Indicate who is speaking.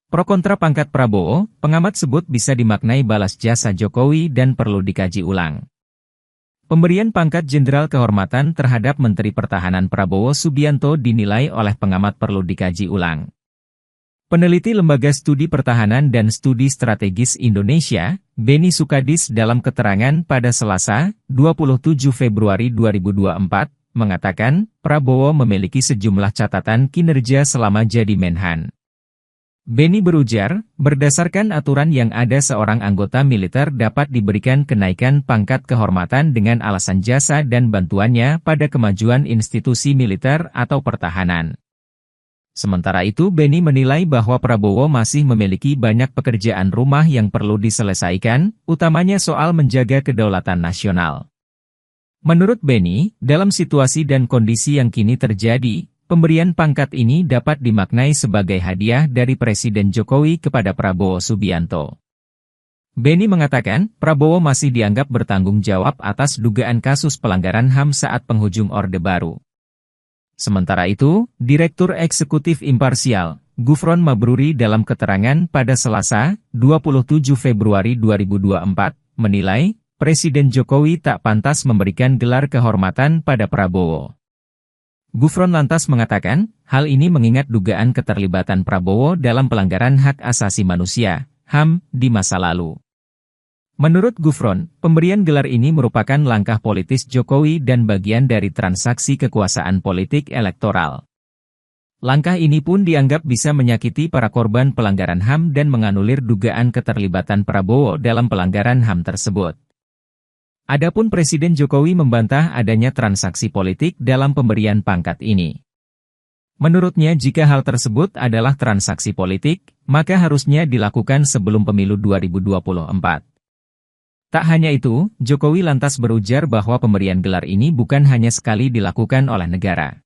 Speaker 1: Pro kontra pangkat Prabowo, pengamat sebut bisa dimaknai balas jasa Jokowi dan perlu dikaji ulang. Pemberian pangkat Jenderal Kehormatan terhadap Menteri Pertahanan Prabowo Subianto dinilai oleh pengamat perlu dikaji ulang. Peneliti Lembaga Studi Pertahanan dan Studi Strategis Indonesia, Beni Sukadis dalam keterangan pada Selasa, 27 Februari 2024, mengatakan, Prabowo memiliki sejumlah catatan kinerja selama jadi Menhan. Beni berujar, berdasarkan aturan yang ada seorang anggota militer dapat diberikan kenaikan pangkat kehormatan dengan alasan jasa dan bantuannya pada kemajuan institusi militer atau pertahanan. Sementara itu Beni menilai bahwa Prabowo masih memiliki banyak pekerjaan rumah yang perlu diselesaikan, utamanya soal menjaga kedaulatan nasional. Menurut Beni, dalam situasi dan kondisi yang kini terjadi, pemberian pangkat ini dapat dimaknai sebagai hadiah dari Presiden Jokowi kepada Prabowo Subianto. Beni mengatakan, Prabowo masih dianggap bertanggung jawab atas dugaan kasus pelanggaran HAM saat penghujung Orde Baru. Sementara itu, Direktur Eksekutif Imparsial, Gufron Mabruri dalam keterangan pada Selasa, 27 Februari 2024, menilai, Presiden Jokowi tak pantas memberikan gelar kehormatan pada Prabowo. Gufron lantas mengatakan, hal ini mengingat dugaan keterlibatan Prabowo dalam pelanggaran hak asasi manusia, HAM, di masa lalu. Menurut Gufron, pemberian gelar ini merupakan langkah politis Jokowi dan bagian dari transaksi kekuasaan politik elektoral. Langkah ini pun dianggap bisa menyakiti para korban pelanggaran HAM dan menganulir dugaan keterlibatan Prabowo dalam pelanggaran HAM tersebut. Adapun Presiden Jokowi membantah adanya transaksi politik dalam pemberian pangkat ini. Menurutnya jika hal tersebut adalah transaksi politik, maka harusnya dilakukan sebelum pemilu 2024. Tak hanya itu, Jokowi lantas berujar bahwa pemberian gelar ini bukan hanya sekali dilakukan oleh negara.